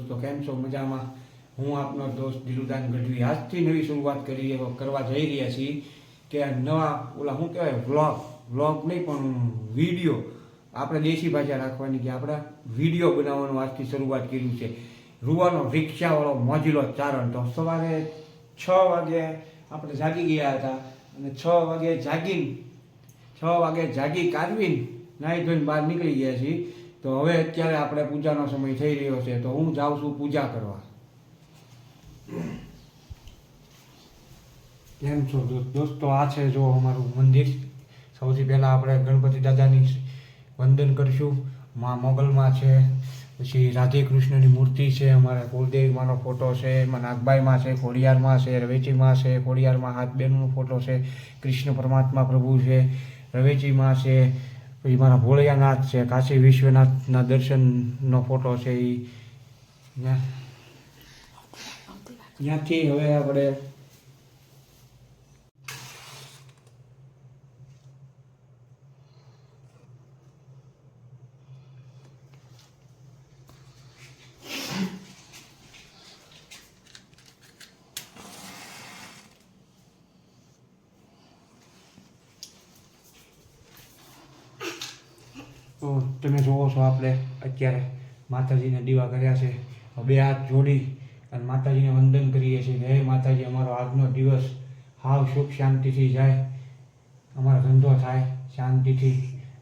દોસ્તો, કેમ છો? મજામાં? હું આપનો દોસ્ત દિલુદાન ગઢવી આજથી નવી શરૂઆત કરવા જઈ રહ્યા છીએ કે નવા ઓલા શું કહેવાય વ્લોગ નહીં પણ વિડીયો. આપણે દેશી ભાષા રાખવાની કે આપણે વિડીયો બનાવવાનું આજથી શરૂઆત કર્યું છે. રૂવાનો રિક્ષાવાળો મોજીલો ચારણ. તો સવારે 6 વાગે આપણે જાગી ગયા હતા અને 6 વાગે જાગી કાઢવીને નાહી ધોઈને બહાર નીકળી ગયા છીએ. તો હવે અત્યારે આપણે પૂજાનો સમય થઈ રહ્યો છે, તો હું જાઉં છું પૂજા કરવા. કેમ છો દોસ્તો? આ છે જો અમારું મંદિર. સૌથી પહેલાં આપણે ગણપતિ દાદાની વંદન કરીશું. માં મોગલમાં છે, પછી રાધે કૃષ્ણની મૂર્તિ છે, અમારા કુલદેવીમાંનો ફોટો છે, એમાં નાગબાઈમાં છે, ખોડિયારમાં છે, રવેચીમાં છે, ખોડિયારમાં હાથ બેનનો ફોટો છે, કૃષ્ણ પરમાત્મા પ્રભુ છે, રવેચીમાં છે, પછી મારા ભોળિયાનાથ છે, કાશી વિશ્વનાથના દર્શનનો ફોટો છે. એ ત્યાંથી હવે આપણે તો તમે જોવો છો આપણે અત્યારે માતાજીને દીવા કર્યા છે. બે હાથ જોડી અને માતાજીને વંદન કરીએ છીએ કે હે માતાજી, અમારો આજનો દિવસ હાવ સુખ શાંતિથી જાય, અમારો ધંધો થાય શાંતિથી.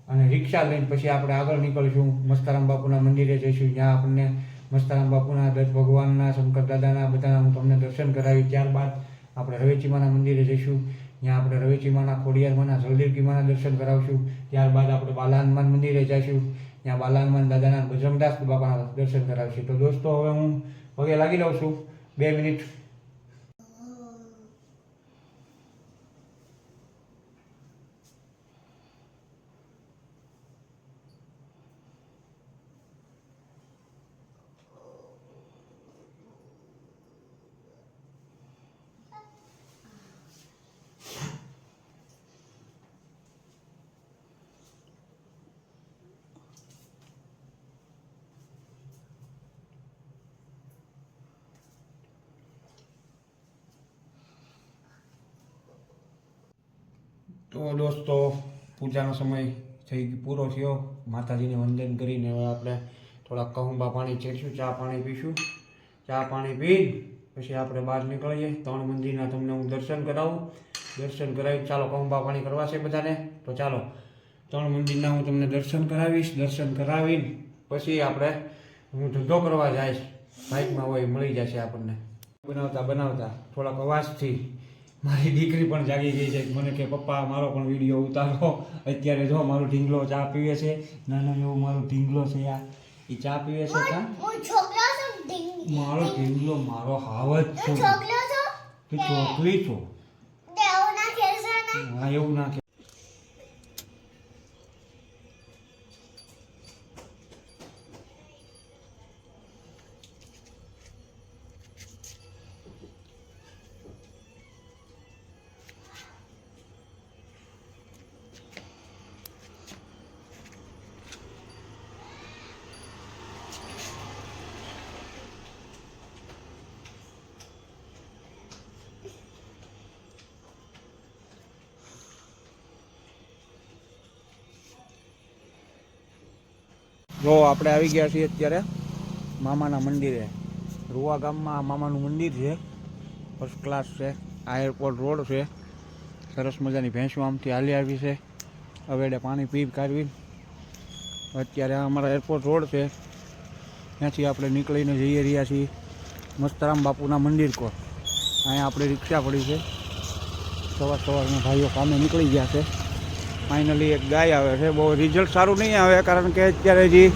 અને રિક્ષા લઈને પછી આપણે આગળ નીકળીશું, મસ્તારામ બાપુના મંદિરે જઈશું, જ્યાં આપણને મસ્તારામ બાપુના, દત્ત ભગવાનના, શંકર દાદાના બધાના હું તમને દર્શન કરાવી. ત્યારબાદ આપણે રવેચીમાના મંદિરે જઈશું, જ્યાં આપણે રવેચીમાના, ખોડિયારમાંના, જલદેવકીમાના દર્શન કરાવશું. ત્યારબાદ આપણે બાલા હનુમાન મંદિરે જઈશું, ત્યાં બાલા હનુમાન દાદાના, બજરંગદાસ બાપાના દર્શન કરાવશું. તો દોસ્તો, હવે હું પગે લાગી લઉં છું 2 મિનિટ. તો દોસ્તો, પૂજાનો સમય પૂરો થયો. માતાજીને વંદન કરીને હવે આપણે થોડા કહુંબા પાણી ચેડશું, ચા પાણી પીશું. ચા પાણી પી પછી આપણે બહાર નીકળીએ. 3 મંદિરના તમને હું દર્શન કરાવું. દર્શન કરાવી, ચાલો કહુંબા પાણી કરવા છે બધાને. તો ચાલો 3 મંદિરના હું તમને દર્શન કરાવીશ. દર્શન કરાવીને પછી હું ધંધો કરવા જઈશ. બાઇકમાં હોય મળી જશે આપણને. બનાવતા થોડાક અવાજથી મારી દીકરી પણ જાગી ગઈ છે. મને કે પપ્પા મારો પણ વિડીયો ઉતારો. અત્યારે જો મારો ઢીંગલો ચા પીવે છે. નાનો એવો મારો ઢીંગલો છે. એ ચા પીવે છે. મારો ઢીંગલો મારો હાવત છે. તું છોકરી છો. હા, એવું ના. જો આપણે આવી ગયા છીએ અત્યારે મામાના મંદિરે. રૂવા ગામમાં મામાનું મંદિર છે, ફર્સ્ટ ક્લાસ છે. આ એરપોર્ટ રોડ છે. સરસ મજાની ભેંસો આમથી હાલી આવી છે. હવેડે પાણી પી કાઢવી. અત્યારે અમારા એરપોર્ટ રોડ છે, ત્યાંથી આપણે નીકળીને જઈ રહ્યા છીએ મસ્તરામ બાપુના મંદિર કોર. અહીંયા આપણે રિક્ષા પડી છે. સવારના ભાઈઓ કામે નીકળી ગયા છે. ફાઇનલી એક ગાય આવે છે. બહુ રિઝલ્ટ સારું નહીં આવે, કારણ કે અત્યારે હજી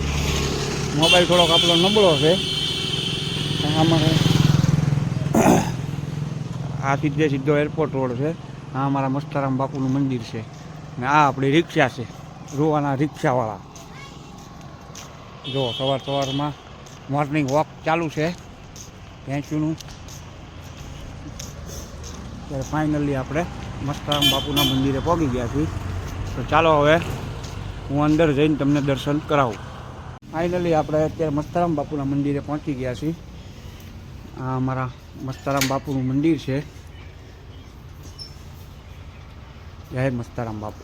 મોબાઈલ થોડોક આપણો નબળો છે. અમારે આ સીધો એરપોર્ટ રોડ છે. આ અમારા મસ્તારામ બાપુનું મંદિર છે અને આ આપણી રિક્ષા છે, રૂવાના રિક્ષાવાળા. જો સવારમાં મોર્નિંગ વોક ચાલુ છે ભેંસુનું. ત્યારે ફાઇનલી આપણે મસ્તારામ બાપુના મંદિરે પહોંચી ગયા છીએ. તો ચાલો હવે હું અંદર જઈને તમને દર્શન કરાવું. ફાઇનલી આપણે અત્યારે મસ્તારામ બાપુના મંદિરે પહોંચી ગયા છીએ. આ અમારા મસ્તારામ બાપુનું મંદિર છે. જય મસ્તારામ બાપુ.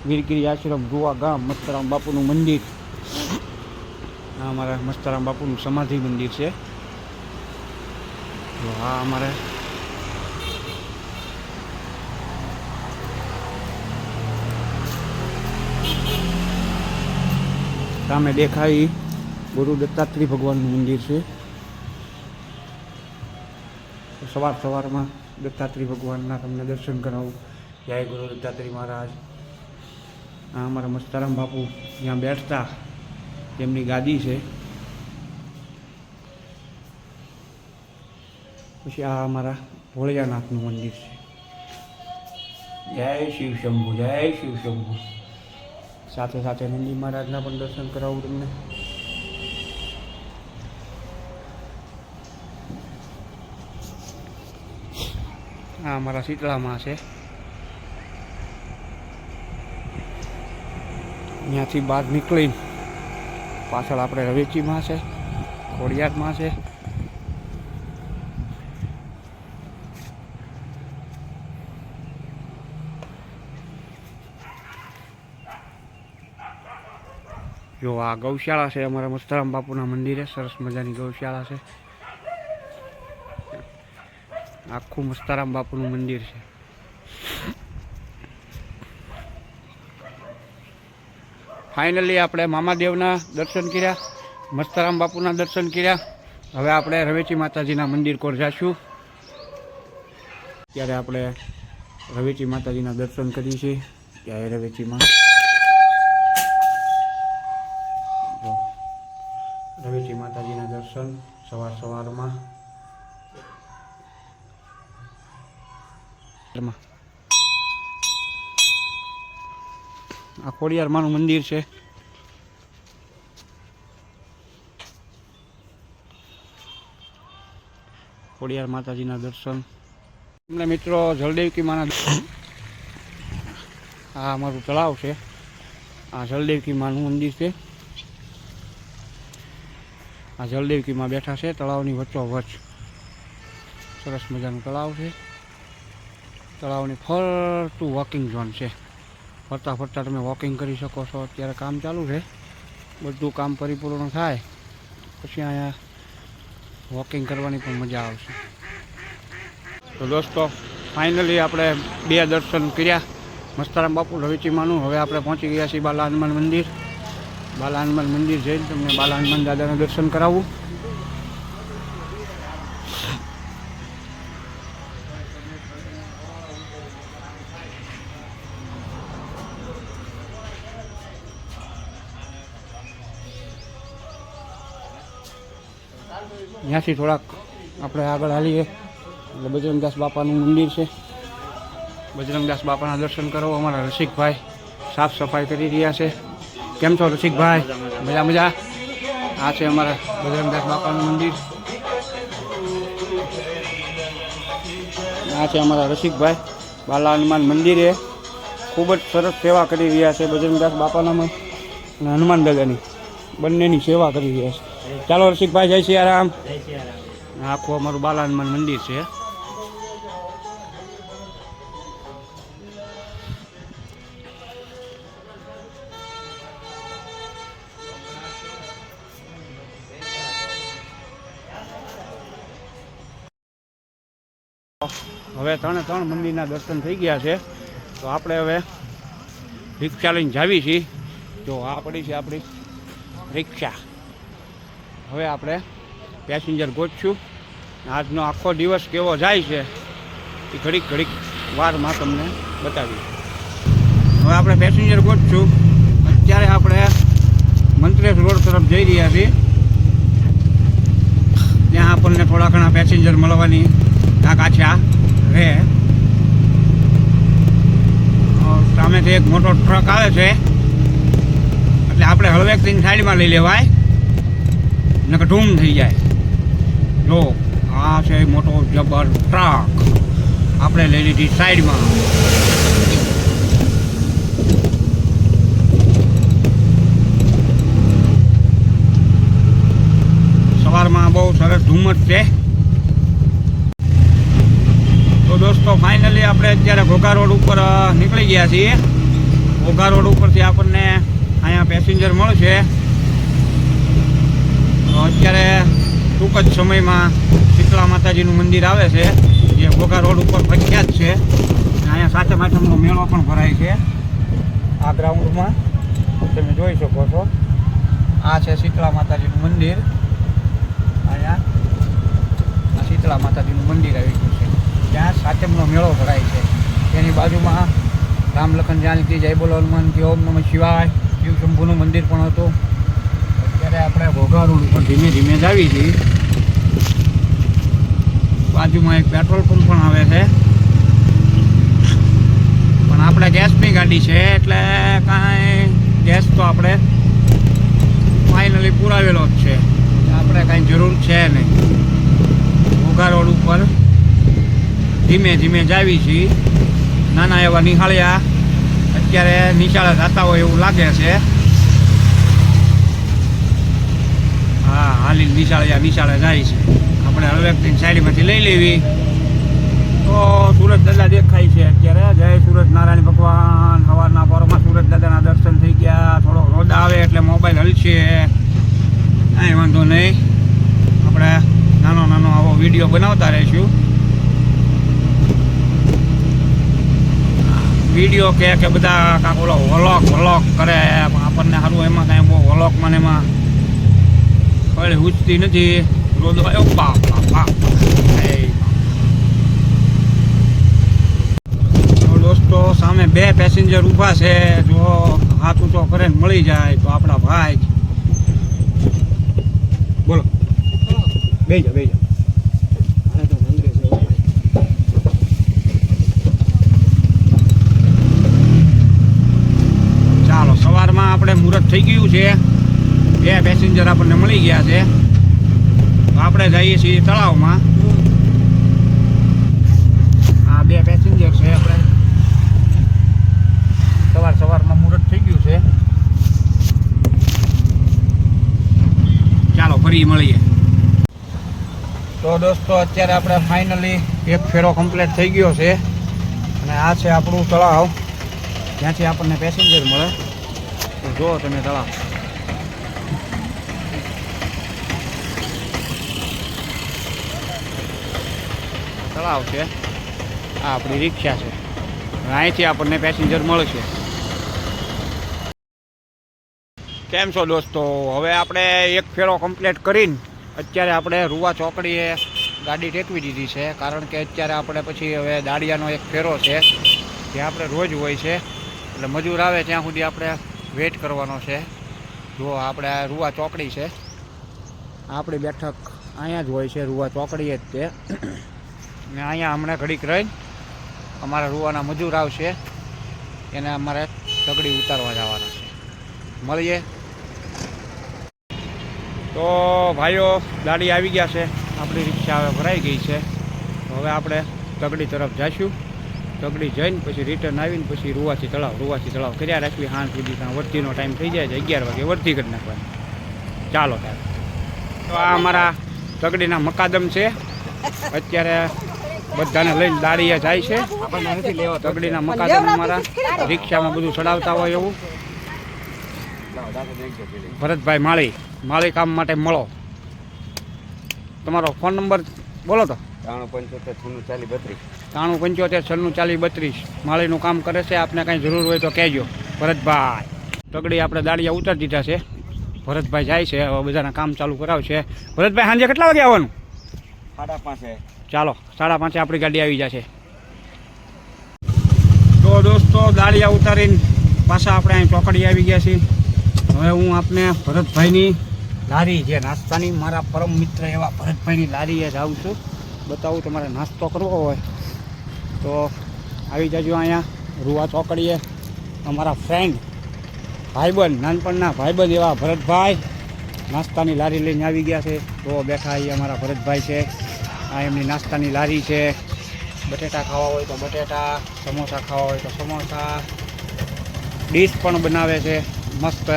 વીરગીરી આશ્રમ રૂવા ગામ મસ્તારામ બાપુનું મંદિર. આ અમારા મસ્તારામ બાપુનું સમાધિ મંદિર છે. તો આ અમારે સામે દેખાય ગુરુ દત્તાત્રેય ભગવાનનું મંદિર છે. સવારમાં દત્તાત્રેય ભગવાનના તમને દર્શન કરાવું. જય ગુરુ દત્તાત્રેય મહારાજ. આ અમારા મસ્તારામ બાપુ જ્યાં બેઠતા તેમની ગાદી છે. પછી આ અમારા ભોળિયાનાથનું મંદિર છે. જય શિવ શંભુ, જય શિવ શંભુ. સાથે સાથે નંદી મહારાજના પણ દર્શન કરાવું તમને. આ અમારા શીતળામાં છે. ત્યાંથી બહાર નીકળી પાછળ આપણે રવેચીમાં છે, ખોડિયારમાં છે. જો આ ગૌશાળા છે અમારા મસ્તારામ બાપુના મંદિરે. સરસ મજાની ગૌશાળા છે. આખું મસ્તારામ બાપુનું મંદિર છે. ફાઇનલી આપણે મામાદેવના દર્શન કર્યા, મસ્તારામ બાપુના દર્શન કર્યા. હવે આપણે રવેચી માતાજીના મંદિર કોર જઈશું. ત્યારે આપણે રવેચી માતાજીના દર્શન કરીએ છીએ. ત્યારે રવેચીમાં રવેચી માતાજીના દર્શન સવારમાં. આ ખોડિયારમાંનું મંદિર છે. ખોડિયાર માતાજીના દર્શન. તમને મિત્રો જલદેવકી માના આ અમારું તળાવ છે. આ જલદેવકી માનું મંદિર છે. આ જલદેવકીમાં બેઠા છે તળાવની વચ્ચોવચ્ચ. સરસ મજાનું તળાવ છે. તળાવની ફરતું વોકિંગ ઝોન છે. ફરતા ફરતા તમે વોકિંગ કરી શકો છો. અત્યારે કામ ચાલુ છે. બધું કામ પરિપૂર્ણ થાય પછી અહીંયા વોકિંગ કરવાની પણ મજા આવશે. તો દોસ્તો ફાઇનલી આપણે 2 દર્શન કર્યા, મસ્તારામ બાપુ રવેચીમાનું. હવે આપણે પહોંચી ગયા છીએ બાલા હનુમાન મંદિર. બાલા હનુમાન મંદિર જઈને તમને બાલા હનુમાન દાદાના દર્શન કરાવું. ત્યાંથી થોડાક આપણે આગળ હાલીએ એટલે બજરંગદાસ બાપાનું મંદિર છે. બજરંગદાસ બાપાના દર્શન કરો. અમારા રસિકભાઈ સાફ સફાઈ કરી રહ્યા છે. કેમ છો રસિકભાઈ? મજા. આ છે અમારા બજરંગદાસ બાપાનું મંદિર. આ છે અમારા રસિકભાઈ બાલા હનુમાન મંદિરે ખૂબ જ સરસ સેવા કરી રહ્યા છે. બજરંગદાસ બાપાનામાં અને હનુમાન દાદાની બંનેની સેવા કરી રહ્યા છે. ચાલો રસિકભાઈ, જય સિયારામ. આખું અમારું બાલા હનુમાન મંદિર છે. હવે 3 મંદિરના દર્શન થઈ ગયા છે. તો આપણે હવે રિક્ષા લઈને જાવી છીએ. જો આ પડી છે આપણી રિક્ષા. હવે આપણે પેસેન્જર ગોતશું. આજનો આખો દિવસ કેવો જાય છે એ ઘડીક વારમાં તમને બતાવીશ. હવે આપણે પેસેન્જર ગોતશું. અત્યારે આપણે મંત્રેશ રોડ તરફ જઈ રહ્યા છીએ. ત્યાં આપણને થોડા ઘણા પેસેન્જર મળવાની તાકાત રહે. સામેથી એક મોટો ટ્રક આવે છે એટલે આપણે હળવેકથી સાઈડમાં લઈ લેવાય, નકર ધૂમ થઈ જાય. જો આ છે મોટો જબર ટ્રક, આપણે લઈ લીધી સાઈડમાં. છે. તો દોસ્તો ફાઇનલી આપણે અત્યારે ઘોઘા રોડ ઉપર નીકળી ગયા છીએ. ઘોઘા રોડ ઉપરથી આપણને અહીંયા પેસેન્જર મળશે. તો અત્યારે ટૂંક જ સમયમાં શીતળા માતાજીનું મંદિર આવે છે, જે ઘોઘા રોડ ઉપર પ્રખ્યાત છે. અહીંયા સાતમ આઠમનો મેળો પણ ભરાય છે. આ ગ્રાઉન્ડમાં તમે જોઈ શકો છો. આ છે શીતળા માતાજીનું મંદિર. અહીંયા આ શીતળા માતાજીનું મંદિર આવી ગયું છે. ત્યાં સાતમનો મેળો ભરાય છે. તેની બાજુમાં રામ લખન જાનકી જય બોલો હનુમાન કે ઓમ નમઃ શિવાય શિવ શંભુનું મંદિર પણ હતું. અત્યારે આપણે ઘોઘા રોડ ઉપર ધીમે ધીમે જ આવી છીએ. બાજુમાં એક પેટ્રોલ પંપ પણ આવે છે, પણ આપણે ગેસની ગાડી છે એટલે કાંઈ ગેસ તો આપણે ફાઇનલી પુરાવેલો જ છે. આપણે કાંઈ જરૂર છે નહીં. ઘોઘા રોડ ઉપર ધીમે ધીમે જ આવી છીએ. નાના એવા નિહાળ્યા અત્યારે નિશાળે જતા હોય એવું લાગે છે. હા, હાલી નિશાળે જાય છે. આપણે હળવેકથી સાઈડમાંથી લઈ લેવી તો સુરત દાદા દેખાય છે અત્યારે. જય સુરત નારાયણ ભગવાન. સવારના પરમાં સુરત દાદાના દર્શન થઈ ગયા. થોડો રોદ આવે એટલે મોબાઈલ હલશે, કાંઈ વાંધો નહીં. આપણે નાનો આવો વિડીયો બનાવતા રહીશું. વિડીયો કે બધા કાંક ઓલો વલોક કરે, પણ આપણને સારું એમાં કાંઈ બહુ વલોકમાં એમાં કઈ ઉચતી નથી. રોદ આવ્યો બાપ. દોસ્તો સામે 2 પેસેન્જર ઊભા છે. જો હાથ ઊંચો કરે ને મળી જાય તો આપણા ભાઈ. બોલો, બેસી જાઓ. ચાલો, સવારમાં આપણે મુહૂર્ત થઈ ગયું છે. 2 પેસેન્જર આપણને મળી ગયા છે. તો આપણે જઈએ છીએ તળાવમાં. આ 2 પેસેન્જર છે. આપણે સવારમાં મુહૂર્ત થઈ ગયું છે. ચાલો ફરી મળીએ. તો દોસ્તો અત્યારે આપણે ફાઇનલી એક ફેરો કમ્પ્લીટ થઈ ગયો છે. અને આ છે આપણું તળાવ, જ્યાંથી આપણને પેસેન્જર મળે. તો જુઓ તમે તળાવ છે. આ આપણી રિક્ષા છે. અહીંથી આપણને પેસેન્જર મળશે. કેમ છો દોસ્તો? હવે આપણે એક ફેરો કમ્પ્લીટ કરીને અત્યારે આપણે રૂવા ચોકડીએ ગાડી ટેકવી દીધી છે. કારણ કે અત્યારે આપણે પછી હવે દાડિયાનો એક ફેરો છે, જે આપણે રોજ હોય છે. એટલે મજૂર આવે ત્યાં સુધી આપણે વેઇટ કરવાનો છે. જો આપણે રૂવા ચોકડી છે, આપણી બેઠક અહીંયા જ હોય છે. રૂવા ચોકડીએ જ તે. ને અહીંયા હમણાં ઘડીક રહીને અમારા રૂવાના મજૂર આવશે, એને અમારે તગડી ઉતારવા જવાના છે. મળીએ. તો ભાઈઓ, ગાડી આવી ગયા છે. આપણી રિક્ષા હવે ભરાઈ ગઈ છે. હવે આપણે તગડી તરફ જઈશું. તગડી જઈને પછી રિટર્ન આવીને પછી રૂવાથી તળાવ કર્યા રાખવી. સાંજ સુધી ત્યાં વર્તીનો ટાઈમ થઈ જાય છે. 11 વાગે વર્તી કરી નાખવાની. ચાલો ત્યારે. તો આ અમારા તગડીના મકાદમ છે. અત્યારે બધાને લઈને દાડીએ જાય છે. તગડીના મકાદમ અમારા રિક્ષામાં બધું ચડાવતા હોય એવું. ભરતભાઈ માળી કામ માટે મળો. તમારો ફોન નંબર બોલો તો. 9375964032. માળીનું કામ કરે છે. આપને કાંઈ જરૂર હોય તો કહેજો. ભરતભાઈ તગડી આપણે દાડિયા ઉતારી દીધા છે. ભરતભાઈ જાય છે, હવે બધાના કામ ચાલુ કરાવશે. ભરતભાઈ સાંજે કેટલા વાગે આવવાનું? 5:30. ચાલો, 5:30 આપણી ગાડી આવી જશે. તો દોસ્તો દાડિયા ઉતારીને પાછા આપણે અહીં ચોકડી આવી ગયા છીએ. હવે હું આપને ભરતભાઈની લારી, જે નાસ્તાની, મારા પરમ મિત્ર એવા ભરતભાઈની લારીએ જાઉં છું. બતાવું. તમારે નાસ્તો કરવો હોય તો આવી જજો અહીંયા રૂવા ચોકડીએ. અમારા ફ્રેન્ડ, ભાઈબંધ, નાનપણના ભાઈબંધ એવા ભરતભાઈ નાસ્તાની લારી લઈને આવી ગયા છે. તો બેઠા એ અમારા ભરતભાઈ છે. આ એમની નાસ્તાની લારી છે. બટેટા ખાવા હોય તો બટેટા, સમોસા ખાવા હોય તો સમોસા, ડીશ પણ બનાવે છે મસ્ત.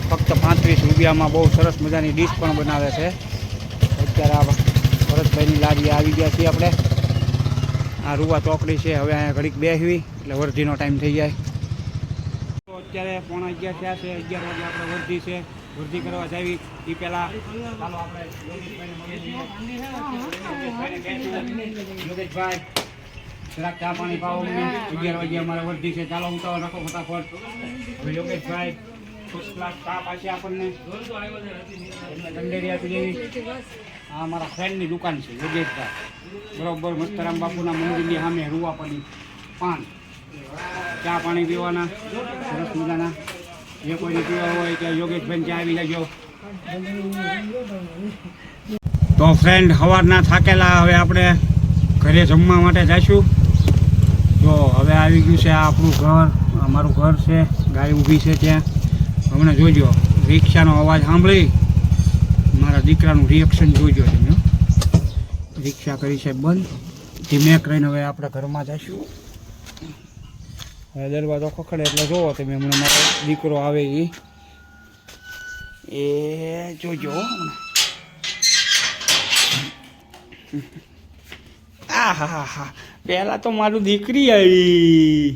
ફક્ત 35 રૂપિયામાં બહુ સરસ મજાની ડીશ પણ બનાવે છે. અત્યારે ભરતભાઈની લારી આવી ગયા છીએ આપણે. આ રૂવા ચોકડી છે. હવે અહીંયા ઘડીક બેસવી એટલે વર્ધીનો ટાઈમ થઈ જાય. તો અત્યારે 11:15 થયા છે. 11 વાગે આપણે વર્ધી છે. વર્ધી કરવા જાવી એ પહેલાં ચાલો આપણે યોગેશભાઈ જરાક ચા પાણી પાવો મને. 11 વાગે અમારે વર્ધી છે. ચાલો ઉતાવળ રાખો ફટાફટ. હવે યોગેશભાઈ ફર્સ્ટ ક્લાસ ચા પાછી આપણને કંડેરી આપી દેવી. આ અમારા ફ્રેન્ડની દુકાન છે યોગેશભાઈ. બરોબર મસ્તરામ બાપુના મંદિરની સામે રૂવાપાની પાન. ચા પાણી પીવાના સરસ મજાના. જે કોઈને પીવા હોય કે યોગેશભાઈ ચા આવી જજો. તો ફ્રેન્ડ સવારના થાકેલા હવે આપણે ઘરે જમવા માટે જઈશું. જો હવે આવી ગયું છે આ આપણું ઘર. અમારું ઘર છે. ગાય ઊભી છે ત્યાં. હમણાં જોજો રિક્ષાનો અવાજ સાંભળી મારા દીકરાનું રિએક્શન જોજો તમે. રિક્ષા કરી છે બંધ. ધીમે કરીને હવે આપણે ઘરમાં જઈશું. હવે દરવાજો ખખડે એટલે જોવો તમે. હમણાં મારો દીકરો આવે એ જોજો. આ હા હા પહેલાં તો મારું દીકરી આવી.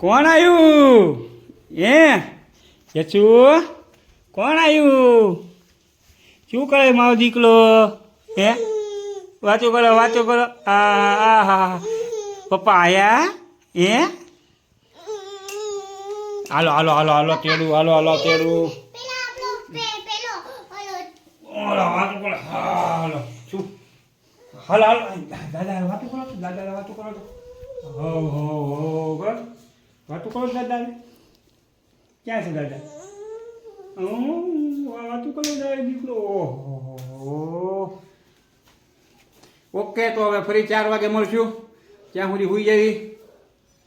કોણ આવ્યું? યચુ કોણ આવ્યું? શું કરે મારો દીકરો? હે વાંચો કરો વાંચો કરો. હા હા પપ્પા આયા? હે હાલો હાલો હાલો હાલો તેડું. હાલો હાલો તેડું. હાલો વાતો કરો. હાલો શું? હાલો હાલો દાદા વાતો કરો. દાદા વાતો કરો તો હો હો હો બસ વાતો કરો દાદા. ક્યાં છે દાદા? વાતો કરો દાદા દીકરો. ઓહો ઓકે તો હવે ફરી 4 વાગે મળશું. ત્યાં સુધી સુઈ જવી.